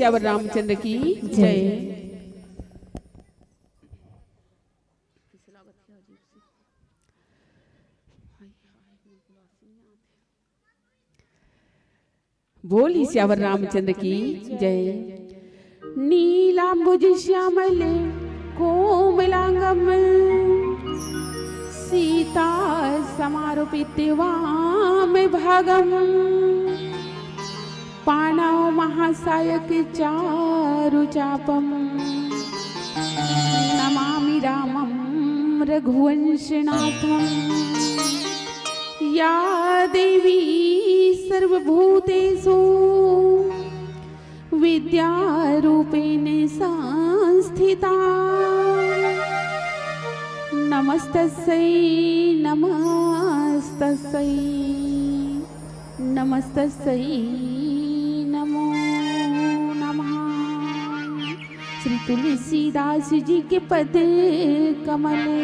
सियावर रामचंद्र की जय। बोली सियावर रामचंद्र की जय। नीलांबुज श्यामल कोमलांगम सीता समारोपित वाम भागम पाणौ महासायक चारु चापम नमामि रामं रघुवंशनाथम। या देवी सर्वभूतेषु विद्यारूपेण संस्थिता नमस्तस्यै नमस्तस्यै नमस्तस्यै नमो नमः। श्री तुलसीदास जी के पद कमले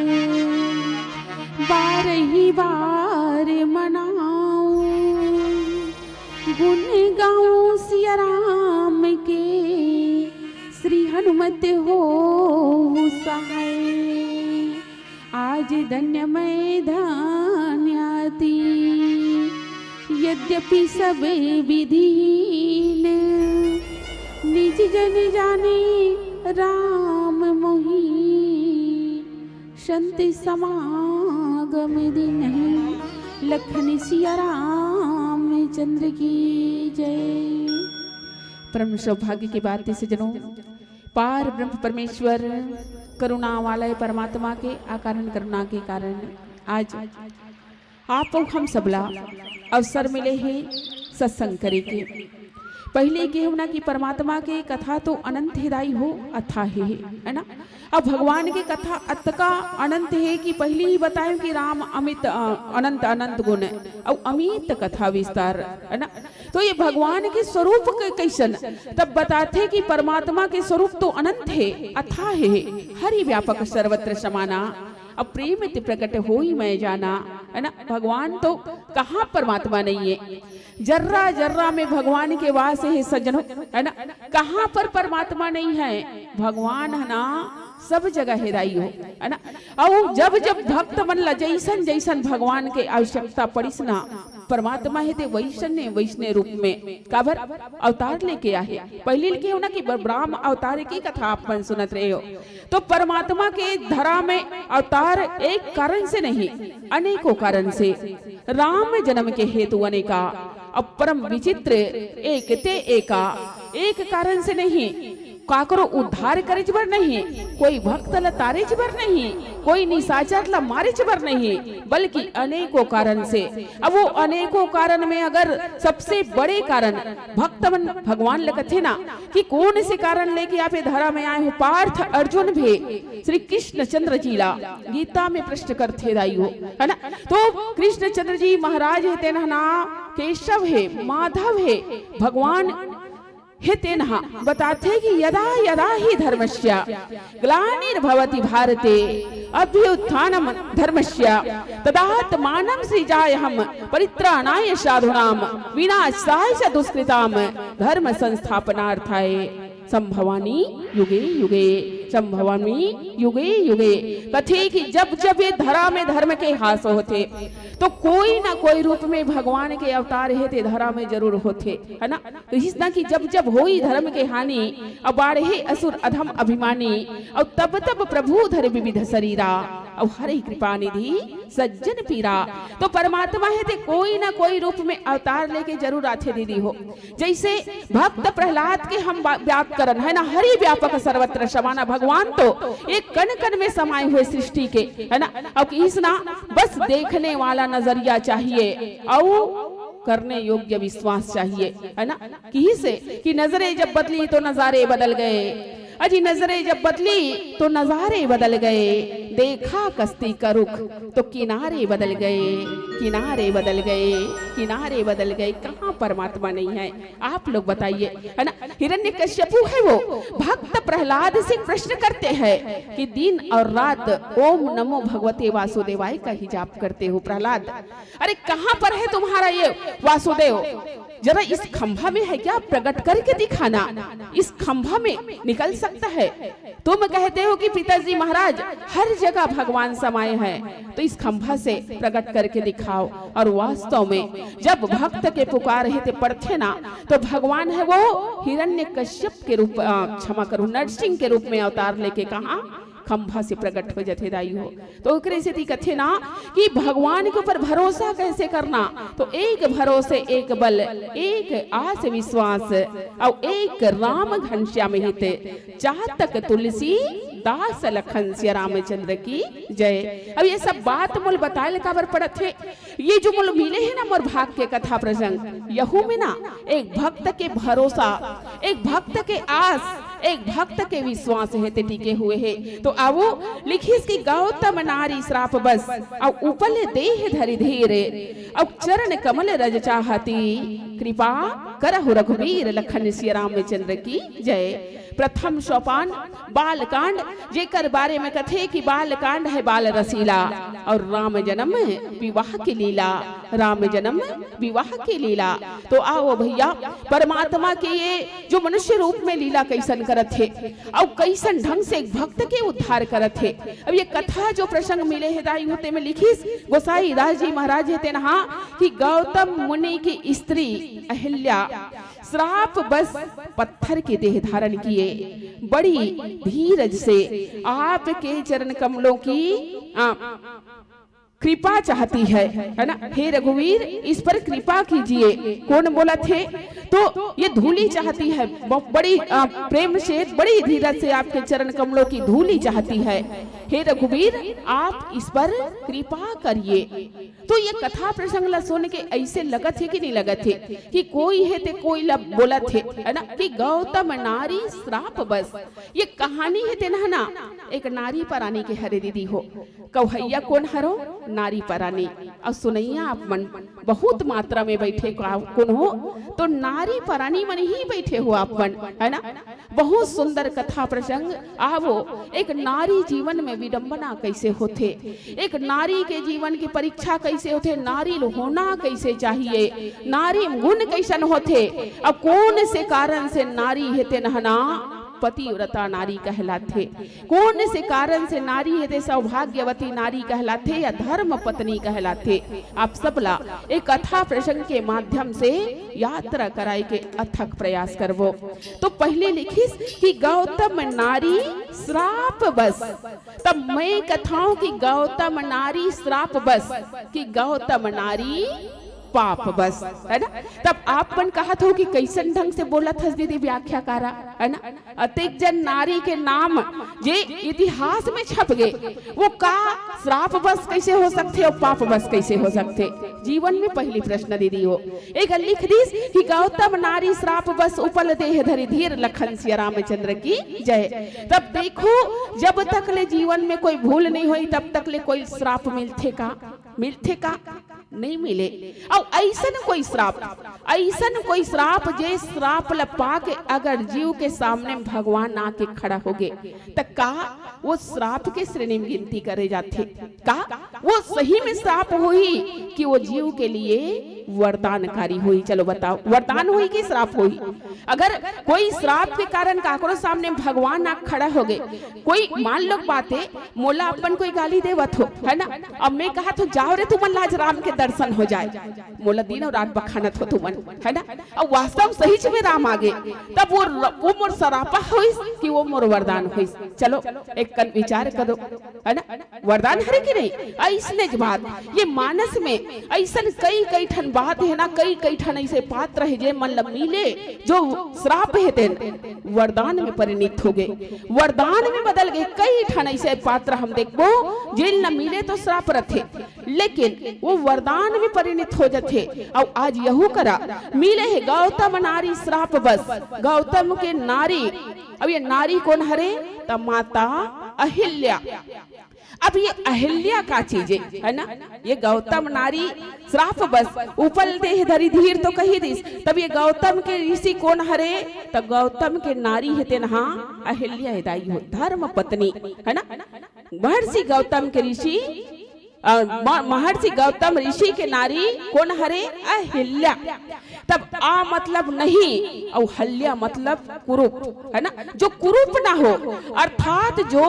बार ही बार मनाओ गुण गाऊं सिया राम के श्री हनुमत हो सहाय। आज धन्य मैं धन्याति यद्यपि सब विधीन निज जन जाने राम मोहि संत समागम दिन लखन सिया राम चंद्र की जय। परम सौभाग्य की बात है सजनों, पार ब्रह्म परमेश्वर करुणावालय परमात्मा के अकारण करुणा के कारण आज आप हम सबला अवसर मिले हैं सत्संग करे के। पहले के होना कि परमात्मा के कथा तो अनंत हिदाई हो अथाह है ना। अब भगवान की कथा अतका अनंत है कि पहले ही बताएं कि राम अमित अनंत अनंत गुण है और अमित कथा विस्तार है ना। तो ये भगवान के स्वरूप कैसन तब बताते कि परमात्मा के स्वरूप तो अनंत है अथाह है हरि व्यापक सर्वत्र समाना अब प्रेम प्रकट हो ही मैं जाना है ना। भगवान तो कहाँ परमात्मा नहीं है, जर्रा जर्रा में भगवान के वास है सज्जनों है ना। कहाँ पर परमात्मा नहीं है, भगवान है ना सब जगह हिदाई हो है ना। और जब जब भक्त मन ला जैसन जैसन भगवान के आवश्यकता पड़िस ना परमात्मा है ते वैष्णव वैष्णव रूप में काबर अवतार लेके आए। पहले लिखे हो ना कि ब्रह्म अवतार की कथा आप मन सुनत रहे हो। तो परमात्मा के धरा में अवतार एक कारण से नहीं अनेकों कारण से राम जन्म के हेतु अनेका अब परम विचित्र एक ते एका एक कारण से नहीं काकरो उद्धार करे बर नहीं, कोई भक्त ला तारे बर नहीं, कोई निशाचर ला मारे बर नहीं, बल्कि अनेकों कारण से। अब वो अनेकों कारण में अगर सबसे बड़े कारण भक्त मन भगवान लगते ना कि कौन से कारण लेके आप धरा में आए हो। पार्थ अर्जुन भी श्री कृष्ण चंद्र जी ला गीता में प्रश्न करते दाई हो है ना। तो कृष्ण चंद्र जी महाराज है तेना ना केशव है माधव है भगवान हे तेनहा बताते कि यदा यदा ही धर्मस्य ग्लानिर्भवति भारते अभ्युत्थानम धर्मस्य तदात्मानं सृजाम्यहं परित्राणाय साधूनां विनाशाय च दुष्कृतां धर्म संस्थापनार्थाय संभवामी युगे युगे संभवामी युगे युगे। कथे कि जब जब ये धरा में धर्म के हास होते तो कोई ना कोई रूप में भगवान के अवतार है ते धरा में जरूर होते है ना। तो इस ना कि जब जब होई धर्म के हानि अब बाढ़े असुर अधम अभिमानी और तब तब प्रभु धर विविध शरीरा और हरे कृपा निधि सज्जन पीरा। तो परमात्मा है ते कोई ना कोई रूप में अवतार लेके जरूर आते दीदी हो। जैसे भक्त प्रहलाद के हम व्याकरण है ना हरि व्यापक सर्वत्र समाना भगवान तो एक कण कण में समाये हुए सृष्टि के है ना। अब इस ना बस देखने वाला नजरिया चाहिए और करने योग्य विश्वास चाहिए है ना। कि नजरें जब बदली तो नजारे बदल गए, अजी नजरें जब बदली तो नजारे बदल गए, देखा कश्ती का रुख तो किनारे बदल गए, किनारे बदल गए, किनारे बदल गए। कहाँ परमात्मा नहीं है, आप लोग बताइए, है ना। हिरण्यकश्यपु है वो भक्त प्रहलाद से प्रश्न करते हैं कि दिन और रात ओम नमो भगवते वासुदेवाय का ही जाप करते हो प्रहलाद, अरे कहाँ पर है तुम्हारा ये वासुदेव, जरा इस खंभा में है क्या, प्रकट करके दिखाना, इस खंभा में निकल सकता है। तुम कहते हो कि पिताजी महाराज हर जगह भगवान समाये हैं, तो इस खंभा से प्रकट करके दिखाओ। और वास्तव में जब भक्त के पुकार है पड़ते ना, तो भगवान है वो हिरण्यकश्यप के रूप, क्षमा करो, नरसिंह के रूप में अवतार लेके कहा खंभा से प्रकट हो जाते दाई हो। तो ओकरे से कथे ना कि भगवान के ऊपर भरोसा कैसे करना, तो एक भरोसे एक बल, एक आस विश्वास और एक राम घनश्याम हिते, जहाँ तक तुलसी दास लखन सिया रामचंद्र की जय। अब ये सब बात मूल बताए काबर पड़त है, ये जो मूल मिले है ना मोर भाग के कथा प्रसंग, यहू में ना एक भक्त के भरोसा, एक भक्त के आस, एक भक्त के विश्वास है ते टिके हुए है। तो आवो लिखिस की गौतम नारी श्राप बस और उपल देह धरि धीरे और चरण कमल रज चाहती, कृपा करहु रघुवीर लखन सिया रामचंद्र की जय। प्रथम सोपान बालकांड, जेकर बारे में कथे कि बालकांड है बाल रसीला और राम जन्म विवाह की लीला, राम जन्म विवाह की लीला। तो आओ भैया परमात्मा के ये जो मनुष्य रूप में लीला कैसन करत थे और कैसन ढंग से एक भक्त के उद्धार करत थे। अब ये कथा जो प्रसंग मिले है दाई होते में लिखिस गोसाई दास जी महाराज है तेनहा कि गौतम मुनि की स्त्री अहिल्या श्राप बस पत्थर के देह धारण किए, बड़ी धीरज से आपके चरण कमलों की कृपा चाहती है ना, हे रघुवीर इस पर कृपा कीजिए। कौन बोला थे, तो ये धूली चाहती है, बड़ी प्रेम से बड़ी धीरज से आपके चरण कमलों की धूली चाहती है, हे रघुवीर आप इस पर कृपा करिए। तो ये कथा प्रसंग ला सुन के ऐसे लगत है कि नहीं लगत है कि कोई है ते कोई ला बोला थे, है ना, कि गौतम नारी श्राप बस। ये कहानी है ते ना एक नारी परानी के हरे दीदी हो, कौहैया कौन हरो, नारी परानी, और सुनैया आप मन बहुत मात्रा में बैठे कौन हो, तो नारी परानी मन ही बैठे हो आप मन, है ना। बहुत सुंदर कथा प्रसंग। आवो एक नारी जीवन में विडंबना कैसे होते, एक नारी के जीवन की परीक्षा कैसे होते, नारी होना कैसे चाहिए, नारी गुण कैसन होते, अब कौन से कारण से नारी हेते नहना पतिव्रता नारी कहलाते, कौन से कारण से नारी है सौभाग्यवती नारी कहलाते या धर्म पत्नी कहलाते। आप सबला एक कथा प्रसंग के माध्यम से यात्रा कराए के अथक प्रयास करवो। तो पहले लिखिस कि गौतम नारी श्राप बस, तब मैं कथाओं की गौतम नारी श्राप बस कि गौतम नारी पाप बस, है ना। तब आपन कहा था कि कैसन ढंग से बोला था दीदी व्याख्या करा, है ना। अतिक जन नारी के नाम जे इतिहास में छप गए, वो का श्राप बस कैसे हो सकते और पाप बस कैसे हो सकते। जीवन में पहली प्रश्न दीदी हो एक लिख दीस कि गौतम नारी श्राप बस उपल देह धरि धीर लखन सिया रामचंद्र की जय। तब देखो जब तक ले जीवन में कोई भूल नहीं हुई तब तक ले कोई श्राप मिलते का, मिलते का नहीं मिले। और ऐसन कोई श्राप जे श्राप लपा के अगर जीव के सामने भगवान आके खड़ा हो गए तो का वो श्राप के श्रेणी में गिनती करे जाते, का वो सही में श्राप हुई कि वो जीव के लिए वरदानकारी हुई। चलो बताओ वरदान हुई कि श्राप हुई। अगर कोई श्राप के कारण काकरो सामने भगवान आके खड़ा हो गए, कोई मान लो बाते मोला अपन कोई गाली देवत हो, है ना, अब मैं कहा तो जाओ रे तुमन लाज राम के दर्शन हो जाए, मोला दिन और रात बखानत हो तुमन, है ना। और वास्तव सही में राम आ गए तब वो मोर सरापा होइस कि वो मोर वरदान होइस। चलो एक कन विचार करो, है ना, वरदान हरे कि नहीं। ऐसने के बाद ये मानस में ऐसन कई ठन बात है ना, कई ठन ऐसे पात्र है जे मन मिले जो श्राप है तेन वरदान में परिणित हो गए, वरदान में बदल गए। कई ठन ऐसे पात्र हम देखबो जिन न मिले तो श्राप रथे लेकिन वो वरदान में परिणित हो जाते। और आज यहू करा मिले है गौतम नारी श्राप बस, गौतम के नारी। अब ये नारी कौन हरे, तो माता अहिल्या। अब ये अहिल्या का चीज है ना, ये गौतम नारी श्राप बस उपल देह धरी धीर तो कही दिस। तब ये गौतम के ऋषि कौन हरे, तो गौतम के नारी है तेन हाँ अहिल्या हिदाई हो, धर्म पत्नी है ना। महर्षि गौतम के ऋषि महर्षि गौतम ऋषि के नारी कौन हरे, अहिल्या। तब आ मतलब नहीं और हल्या मतलब कुरूप है ना, जो कुरूप ना हो, अर्थात जो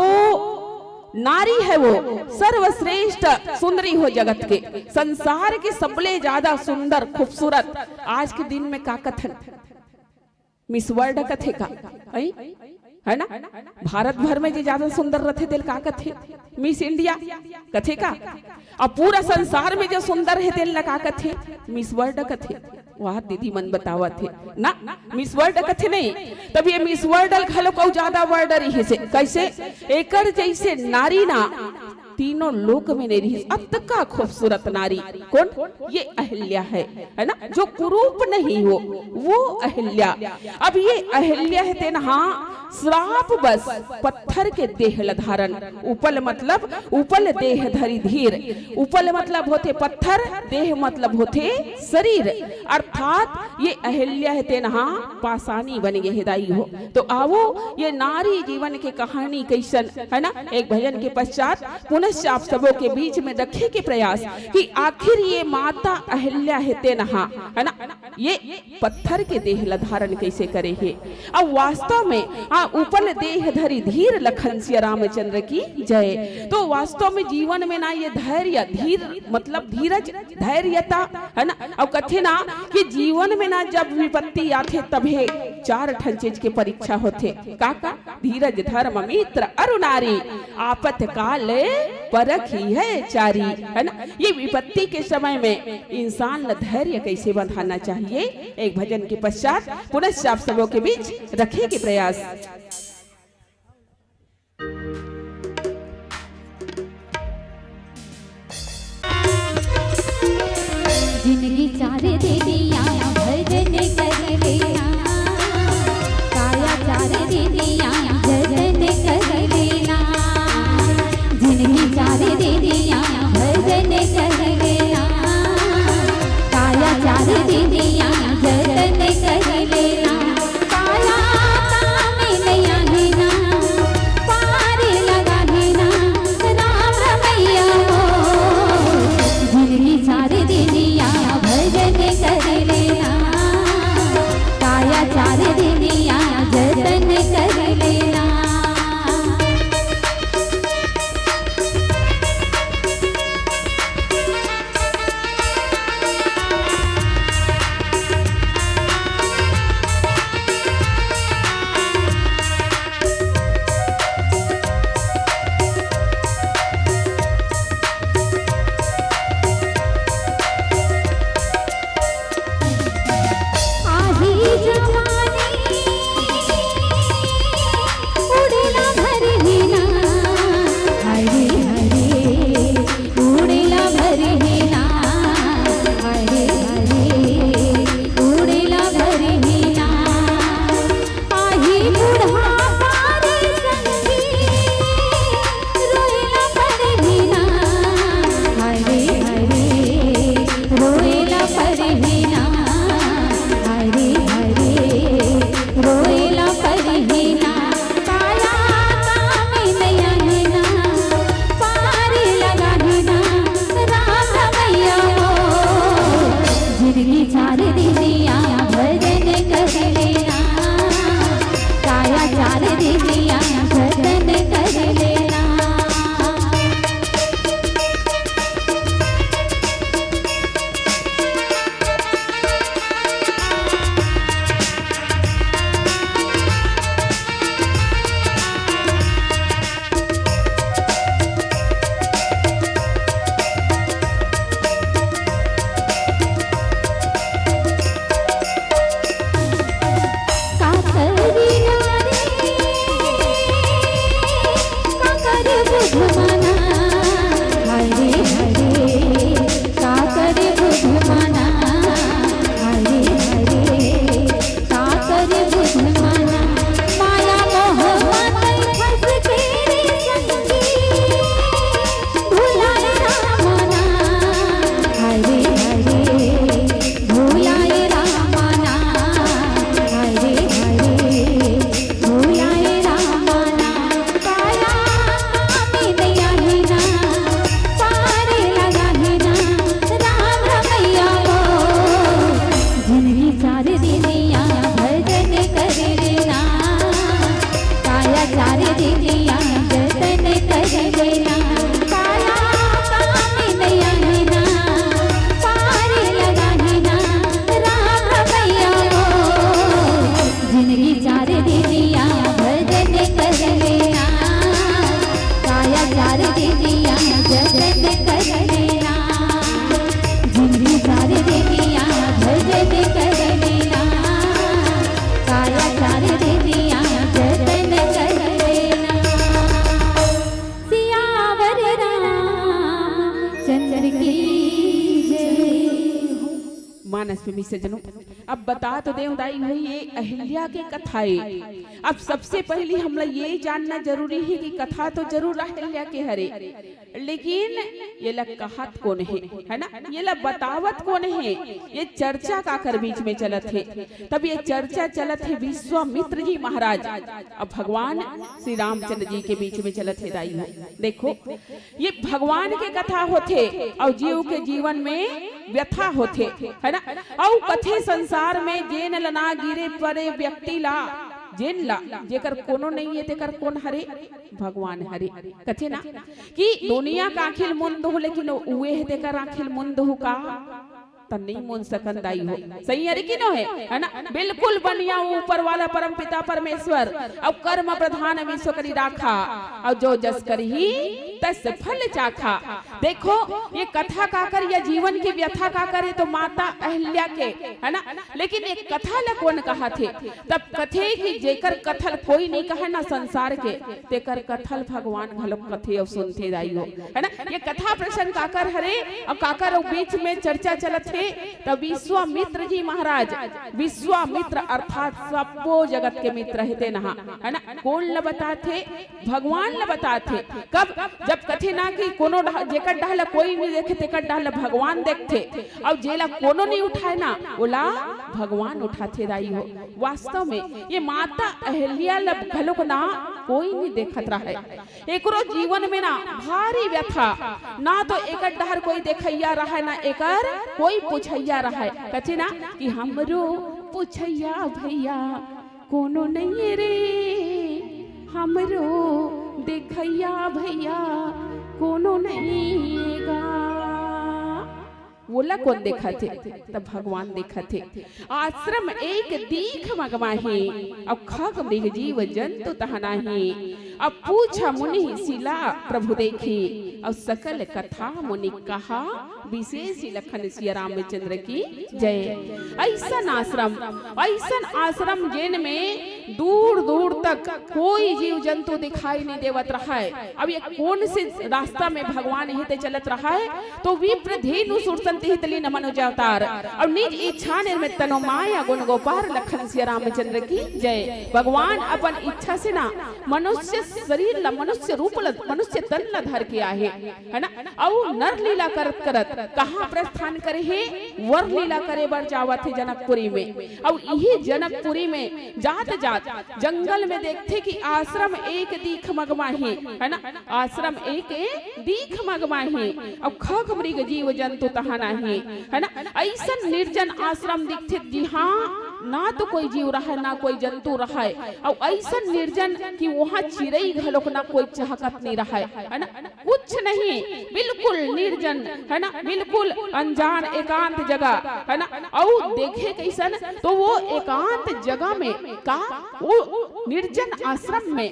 नारी है वो सर्वश्रेष्ठ सुंदरी हो जगत के, संसार के सबले ज्यादा सुंदर खूबसूरत। आज के दिन में का कथन मिस वर्ल्ड कथे का है ना, भारत भर में जो ज्यादा सुंदर रथे दिल का कथे मिस इंडिया कथे का, और पूरा संसार में जो सुंदर है दिल का कथे मिस वर्ल्ड कथे। वह दीदी मन बतावा थे ना, मिस वर्ल्ड कथे नहीं। तब ये मिस वर्ल्ड घलो को ज्यादा वर्ल्ड रही से कैसे, एकर जैसे नारी ना तीनों लोक में नहीं रही। अब तक का खूबसूरत नारी कौन, ये अहिल्या है ना, जो कुरूप नहीं हो वो अहिल्या। अब ये अहिल्या है तेन हाँ श्राप बस पत्थर के देह धारण, उपल मतलब उपल देह धरी धीर, उपल मतलब होते पत्थर, देह मतलब होते शरीर, अर्थात ये अहिल्या है तेन हाँ पासानी बन गए हिदाई हो। तो आवो ये नारी जीवन के कहानी कैसन है ना, एक भजन के पश्चात पुनः आप सबों के बीच में रखे के प्रयास कि आखिर ये माता अहिल्या है तेन हाँ है ना, ये पत्थर के देह धारण कैसे करे है। अब वास्तव में उपल देह धरी धीर लखन सिया रामचंद्र की जय। तो वास्तव में जीवन में ना ये धैर्य, धीर मतलब धीरज, धैर्यता है ना। अब कथे ना कि जीवन में ना जब विपत्ति आथे तभे चार ठन चीज के परीक्षा होते, का धीरज धर्म मित्र अरुणारी, आपत काल परख ही है चारी है ना। ये विपत्ति के समय में इंसान धैर्य कैसे बंधाना चाहिए, एक भजन के पश्चात पुनः आप सबों के बीच रखे के प्रयास। जिंदगी चार दे दिया भजन कर लेना, काया चार दे दिया भजन कर लेना, जिंदगी चार दे दिया भजन कर लेना, काया चार दे दिया भजन कर लेना, काया काम नया लेना, पार लगा लेना राम रमैया हो, जिंदगी चार दे दिया भजन कर ले। मानस प्रेमी सज्जनों, अब बता तो दें दाई भाई ये अहिल्या की कथाएं। अब सबसे पहले हम लोग ये जानना जरूरी है कि कथा तो जरूर अहिल्या के हरे, लेकिन ये लग कहत कौन है ना, ये लग बतावत कौन है, ये चर्चा का कर बीच में चलत है। तब ये चर्चा चलत है विश्वामित्र जी महाराज अब भगवान श्री रामचंद्र जी के बीच में चलत है दाई हो। देखो ये भगवान के कथा होते और जीव के जीवन में व्यथा होते है ना, और कथे संसार में जेन लना गिरे परे व्यक्ति ला जेन ला जेकर कोनो नहीं है तेकर कौन हरे, भगवान हरे। कथे ना कि दुनिया का आखिल मुंद हो, लेकिन उए है तेकर आखिल मुंद हो का तो नहीं मुन सकन दाई हो। सही है कि नो है ना, बिल्कुल बनिया ऊपर वाला परम पिता परमेश्वर अब कर्म प्रधान विश्व करी राखा और जो जस करी ही तस फल चाखा। देखो ये कथा का कर या जीवन की व्यथा का करे तो माता अहिल्या के है ना, लेकिन एक कथा ला कौन कहा थे, तब कथे की जेकर कथल कोई नहीं कहा ना संसार के तेकर कथल भगवान घलो कथे और सुनते दाई हो है ना। ये कथा प्रसंग काकर हरे और काकर बीच में चर्चा चलत थे। तब विश्वामित्र जी महाराज, विश्वामित्र अर्थात सबो जगत के मित्र रहते नहा है ना, कौन ल बताते, भगवान ल बताते। कब जब कथे ना कि कोनो जेकर डहला कोई नहीं देखे तेकर डहला भगवान देखते, और जेला कोनो नहीं उठाए ना ओला भगवान उठाते दाई हो। वास्तव में ये माता अहिल्या ल घलोक ना कोई नहीं देखत रहा है, एकरो जीवन में ना भारी व्यथा, ना तो एकर डहर कोई देखैया रहा है ना एकर कोई पूछैया रहा है। कथे ना कि हमरो पूछैया भैया कोनो नहीं रे, हमरो देखैया भैया कोनो नहीं गा। बोला कौन देखा थे, तब भगवान देखा थे। आश्रम एक दीख मगमाही अब खग मृग जीव जंतु तहनाही, अब पूछा मुनि शिला प्रभु देखी और सकल कथा मुनि कहा विशेष लखन सिया रामचंद्र की जय। ऐसन आश्रम जिन में दूर दूर तक कोई जीव जंतु दिखाई नहीं देवत रहा है। अब ये कौन से रास्ता में भगवान हिते चलत रहा है, तो विप्र धेनु सुरसंति हितली न मनुज अवतार और निज इच्छा निर्मित तनो माया गुण गोपार लखन सिया रामचंद्र की जय। भगवान अपन इच्छा से ना मनुष्य शरीर ला, मनुष्य रूप ला, मनुष्य तन ला धर के आहे है ना, और नर लीला करत करत कहाँ प्रस्थान करे है, वर लीला करे बर जावत है जनकपुरी में। और यही जनकपुरी में जात जात जंगल में देखते कि आश्रम एक दीख मगमाही है ना, आश्रम एक दीख मगमाही और खग मृग जीव जंतु तहानाही है ना। ऐसा निर्जन आश्रम दिखते जी हाँ, ना तो कोई जीव रहा है ना कोई जंतु रहा है, और ऐसा निर्जन कि वहाँ चिड़ई घलोक ना कोई चहकत नहीं रहा है ना, कुछ नहीं, बिल्कुल निर्जन है ना, बिल्कुल अनजान एकांत जगह है ना। और देखे कैसन तो वो एकांत जगह में का वो निर्जन आश्रम में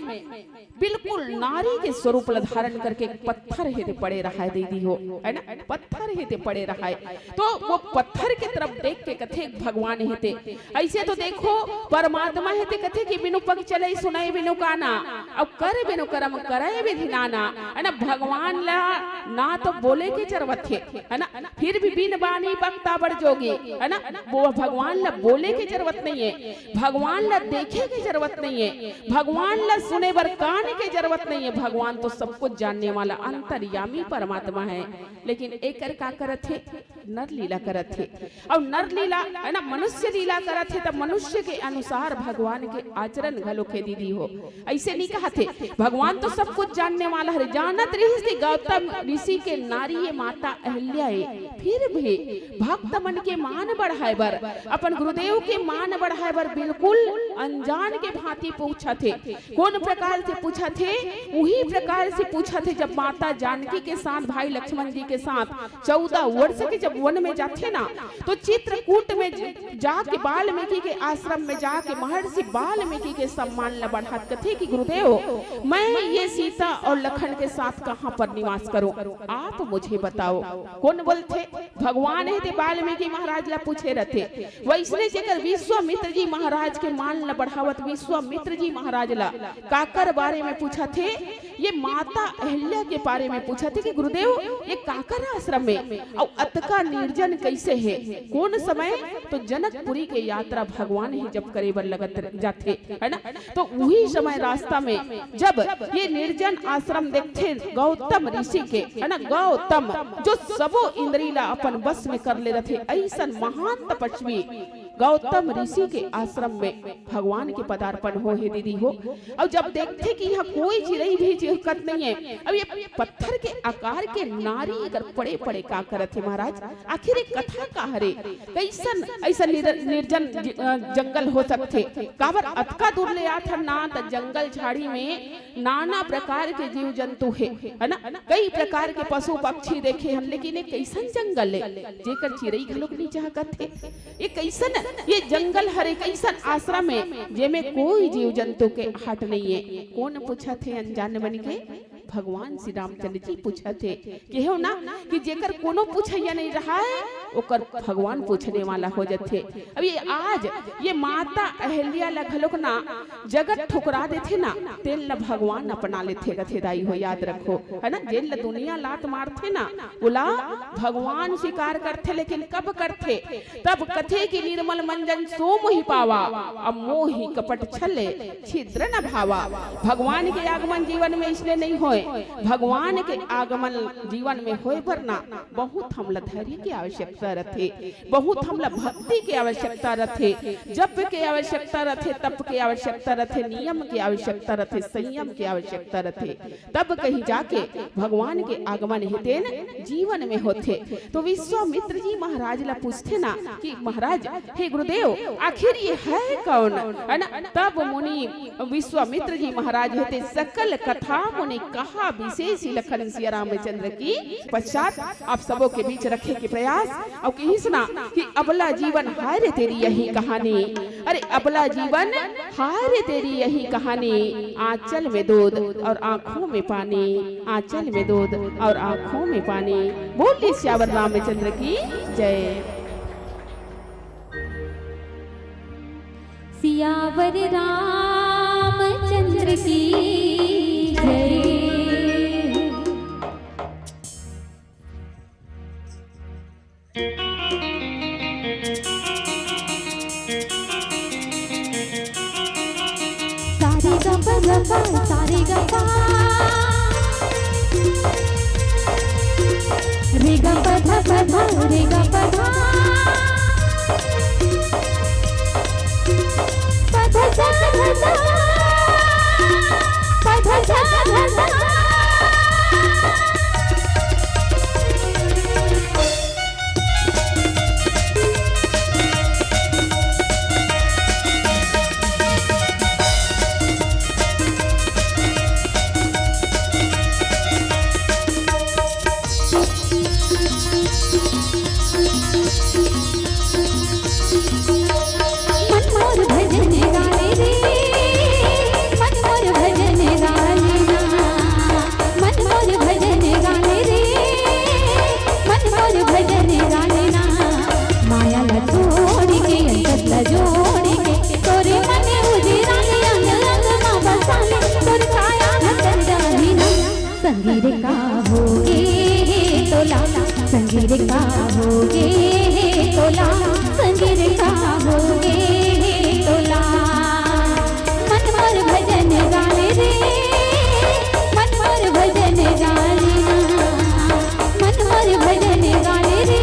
बिल्कुल नारी के स्वरूप धारण करके पत्थर हेते पड़े रहा है दीदी हो है ना, पत्थर हेते पड़े रहा है। तो वो पत्थर के तरफ देख के कथे भगवान हेते। ऐसे तो देखो परमात्मा हेते कथे कि बिनु पग चले सुनाए बिनु काना, अब कर बिनु कर्म करे विधि नाना है ना। भगवान ला ना तो बोले के जरूरत है ना, फिर भी बिन बानी बक्ता बड़ जोगी है ना, वो भगवान ला बोले के जरूरत नहीं है, भगवान ला देखे की जरूरत नहीं है, भगवान ला सुने बर कान की जरूरत नहीं है। भगवान तो सब कुछ जानने वाला अंतर्यामी परमात्मा है, लेकिन एक का करत है, नर लीला करत है। और नर लीला है ना, मनुष्य लीला करत है, तब मनुष्य के अनुसार भगवान के आचरण घलो के दीदी हो। ऐसे नहीं कहा थे, भगवान तो सब कुछ जानने वाला है। जानत रही थी गौतम ऋषि के नारी ये माता अहिल्या फिर भी भक्त मन के मान बढ़ाए बर, अपन गुरुदेव के मान बढ़ाए बर बिल्कुल अनजान के भांति पूछा थे। कौन प्रकार से पूछा थे, वही प्रकार से पूछा थे जब माता जानकी के साथ भाई लक्ष्मण जी के साथ 14 वर्ष के जब वन में जाते ना, तो चित्रकूट में जाके वाल्मीकि के आश्रम में जाके महर्षि वाल्मीकि के सम्मान ला बढ़ात कथे कि गुरुदेव मैं ये सीता और लखन के साथ कहाँ पर निवास करूं, आप मुझे बताओ। कौन बोलते, भगवान है वाल्मीकि महाराज ला पूछे रहते। वैसने जेकर विश्वामित्र जी महाराज के मान ला बढ़ावत विश्वामित्र जी महाराज ला काकर बारे में पूछा थे, ये माता अहिल्या के बारे में पूछा थे कि गुरुदेव ये काकर आश्रम में और अतका निर्जन कैसे है, कौन समय? तो जनकपुरी के यात्रा भगवान ही जब करे बर लगत जाते है ना, तो वही समय रास्ता में जब ये निर्जन आश्रम देखते गौतम ऋषि के है ना, गौतम जो सबो इंद्रिय ला अपन बस में कर ले रहे, ऐसा महान तपस्वी गौतम ऋषि के आश्रम में भगवान के पदार्पण हो है दीदी हो। और जब देखते कि यहाँ कोई चिड़ई भी चिहकत नहीं है, अब ये पत्थर के आकार के नारी अगर पड़े पड़े का करत है महाराज, आखिर एक कथा का हरे कैसन ऐसा निर्जन जंगल हो सकते, काबर अतका दूर ले आता ना, तो जंगल झाड़ी में नाना प्रकार के जीव जंतु है ना, कई प्रकार के पशु पक्षी देखे हम, लेकिन ये कैसन जंगल है जेकर चिड़ई घलोक नहीं चाहत थे, ये कैसन ये जंगल हरे कैसन आश्रम है जेमे कोई जीव जंतु के हट नहीं है। कौन पूछा थे अनजान बन के? भगवान श्री रामचंद्र जी पूछा थे कि हो ना कि जेकर कोनो पूछैया नहीं रहा है ओकर भगवान पूछने वाला हो जाते। अब ये आज ये माता अहिल्या लगलोक ना जगत ठुकरा देथे ना, तेल ला भगवान अपना लेथे गथे दाई हो, याद रखो है ना, जेल ला दुनिया लात मारथे ना बोला भगवान स्वीकार करथे, लेकिन कब करथे? तब कथे कि निर्मल मंजन सो मोहि पावा, अब मोहि कपट छले छिद्र न भावा। भगवान के आगमन जीवन में इसलिए नहीं होए, भगवान के आगमन जीवन में होए पर ना बहुत हमला धैर्य की आवश्यकता रथे, बहुत हमला भक्ति की आवश्यकता रथे, जप के आवश्यकता रथे, तप के आवश्यकता रथे, नियम की आवश्यकता रथे, संयम की आवश्यकता रथे, तब कहीं जाके भगवान के आगमन हितेन जीवन में होते। तो विश्वामित्र जी महाराज ला पूछते ना कि महाराज हे गुरुदेव आखिर ये है कौन है ना, तब मुनि विश्वामित्र जी महाराज हेते सकल कथा मुनि कहा विशेष लखन सिया रामचंद्र की पश्चात आप सबों के बीच रखे के प्रयास और कहीं सुना कि अबला जीवन हाय रे तेरी यही कहानी, अरे अबला जीवन हाय रे तेरी यही कहानी, आंचल में दूध और आंखों में पानी, आंचल में दूध और आंखों में पानी। बोलिए श्यावर रामचंद्र की जय। सियावर रामचंद्र की जय। सारे गपा सारे गपा रे गपा धा रे गपा धा पधा धा धा पधा धा धा। संगीत का होगे तोला, संगीत का होगे तोला, संगीत का होगे तोला। मन मोर भजन गाने रे, मन मोर भजन गाने ना, मन मोर भजन गाने रे,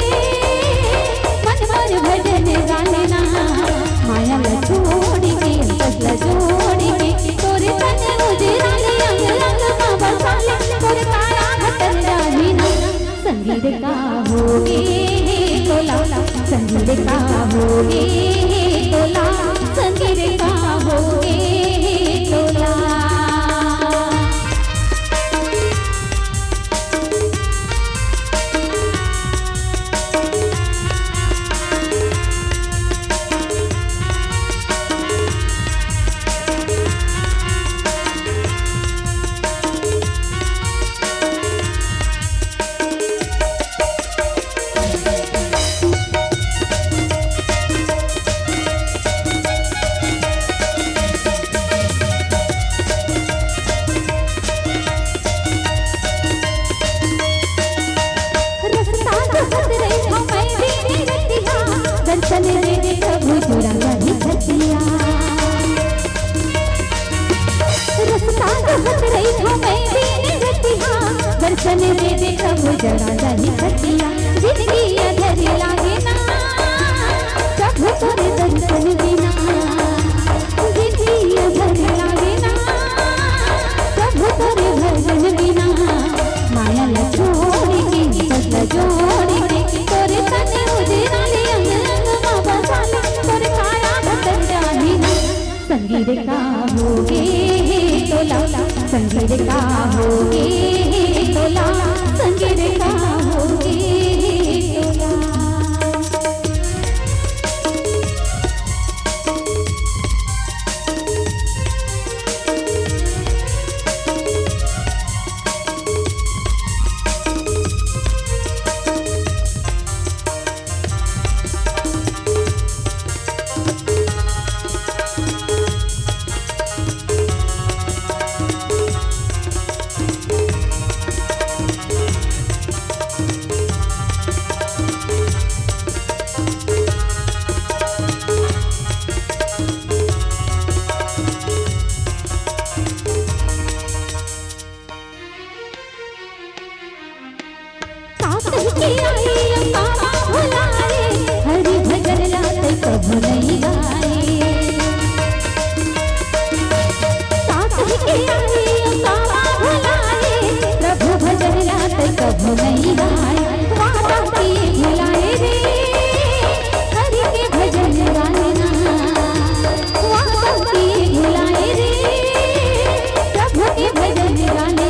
मन मोर भजन गाने ना। माया ला छोड़ के बसला जोड़ के तोरे तन उजरा ले अंग अंग मा बसाले तोरे काया घटन राही ना। संगीत का होगे तोला, संगीत का होगे तोला, संगीत का होगे तोला। का होगे तोला संगीत का होगे तोला। हरि भजन लाते कभू नहीं गाए, साथ ही के आए कामा भुलाए, प्रभु भजन लाते कभू नहीं गाए। वादा किए भुलाए रे हरि के भजन गाना, वादा किए भुलाए रे प्रभु के भजन गाना।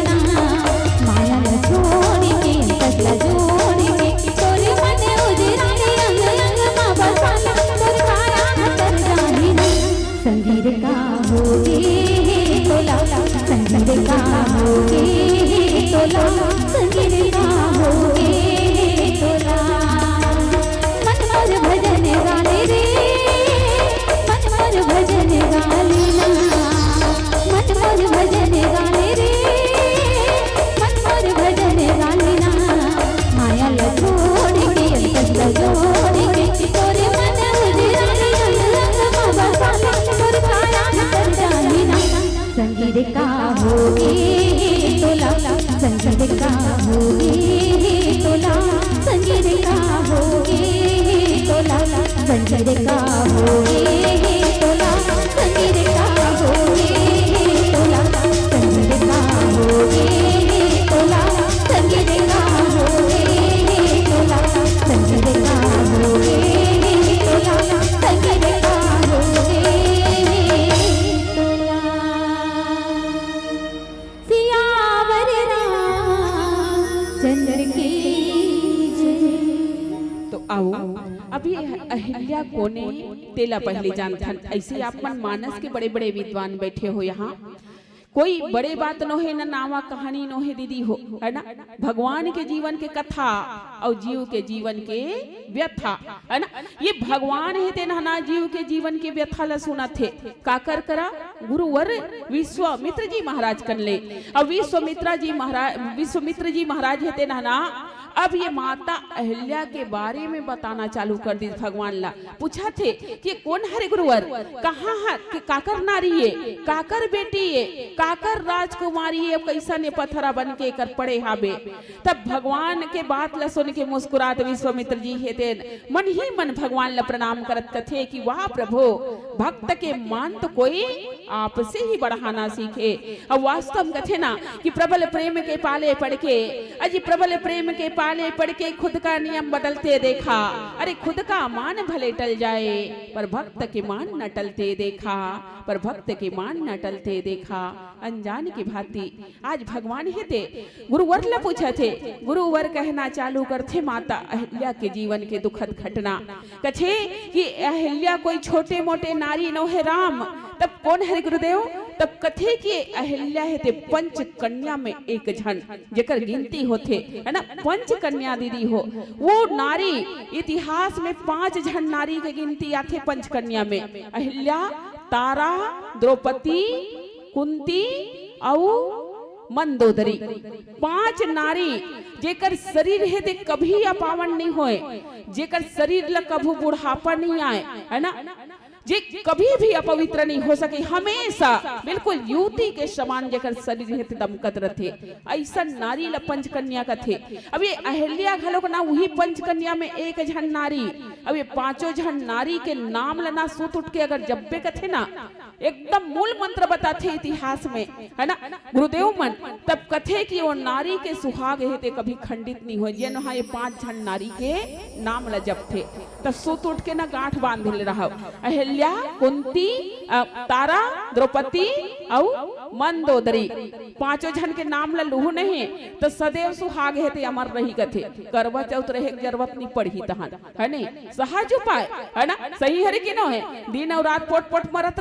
माया न छोड़ के कसला जोड़ के तोरे मन उजराने अंग अंग मां बसाना, तोर काया कर जानी ना। संगीत का होगे तोला संगीत का होगे तोला संगीत का होगे तोला। मन मोर भजन गाले रे मन मोर भजन गाले ना, मन मोर भजन गाले रे मन मोर भजन गाले ना। माया ल छोड़ के कसला जोड़ के तोरे मन उजराने अंग अंग मां बसाना, तोर काया कर जानी ना। संगीत का होगे तोला संगीत का होगे तोला संगीत का होगे तोला संगीत का होगे तोला संगीत का होगे तोला संगीत का होगे तोला संगीत का होगे तोला संगीत का होगे तोला संगीत का होगे तोला। सियावर रामचंद्र की जय। तो आओ अभी अहिल्या कोने तेला पहले जानथन। ऐसे आप मन मानस के बड़े बड़े विद्वान बैठे हो यहाँ, कोई बड़े बात नो है, न नावा कहानी नो है दीदी हो, है ना। भगवान के जीवन के कथा और जीव के जीवन के व्यथा, है ना। ये भगवान है ते ना जीव के जीवन के व्यथा ला सुना थे। काकर करा गुरुवर विश्वामित्र जी महाराज कनले। अब विश्वामित्र जी महाराज है ते ना अब ये माता अहिल्या के बारे में बताना चालू कर दी। भगवान ला पूछा थे कि कौन हरे गुरुवर, कहाँ है, काकर नारी है, काकर बेटी है, काकर राजकुमारी है, कैसा ने पत्थरा बन के कर पड़े हाबे। तब भगवान के बात ला सुन के मुस्कुरात विश्वामित्र जी है तेन मन ही मन भगवान ला प्रणाम करत कथे कि वाह प्रभु, भक्त के मान तो कोई आपसे ही बढ़ाना सीखे। अब वास्तव कथे ना कि प्रबल प्रेम के पाले पड़ के, अजी प्रबल प्रेम के पाले पड़ के खुद का नियम बदलते देखा। अरे खुद का मान भले टल जाए पर भक्त के मान न टलते देखा, पर भक्त के मान न टलते देखा। अनजान की भांति आज भगवान ही थे गुरुवर ला पूछा थे। गुरुवर कहना चालू करते माता अहिल्या के जीवन के दुखद घटना कथे कि अहिल्या कोई छोटे मोटे नारी नो है राम। तब कौन है गुरुदेव? तब कथे कि अहिल्या है ते पंच कन्या में एक जन जेकर गिनती होते, है ना। पंच कन्या दीदी हो वो नारी, इतिहास में 5 जन नारी के गिनती आथे पंच कन्या में। अहिल्या, तारा, द्रौपदी, कुंती और मंदोदरी, 5 नारी जेकर शरीर है ते कभी अपावन नहीं होए, जेकर शरीर ला कभू बुढ़ापा नहीं आए, है ना। जे कभी भी अपवित्र नहीं हो सके, हमेशा बिल्कुल युवती के समान जेकर शरीर है दमकत रहते, ऐसा नारी ला पंचकन्या का थे। अब ये अहिल्या घलोक ना वही पंचकन्या में एक जन नारी। अब ये 5 जन नारी के नाम लेना सूत उठ के अगर जब्बे कथे ना एकदम मूल मंत्र बताते इतिहास में, है ना गुरुदेव मन। तब कथे कथे कि वो नारी के सुहाग है ते कभी खंडित नहीं हो। जे ये 5 जन नारी के नाम ल जब थे तब सुत उठ के ना गांठ बांध रहा। अहिल्या, कुंती, तारा, द्रौपदी और मंदोदरी 5 जन के नाम ल लूह नहीं तो सदैव सुहाग है ते अमर रही कथे। करवा चौथ रहे जरूरत नहीं पड़ी तहन है नहीं सहज उपाय है ना। सही हरे कि न है दिन और रात पोट पोट मरत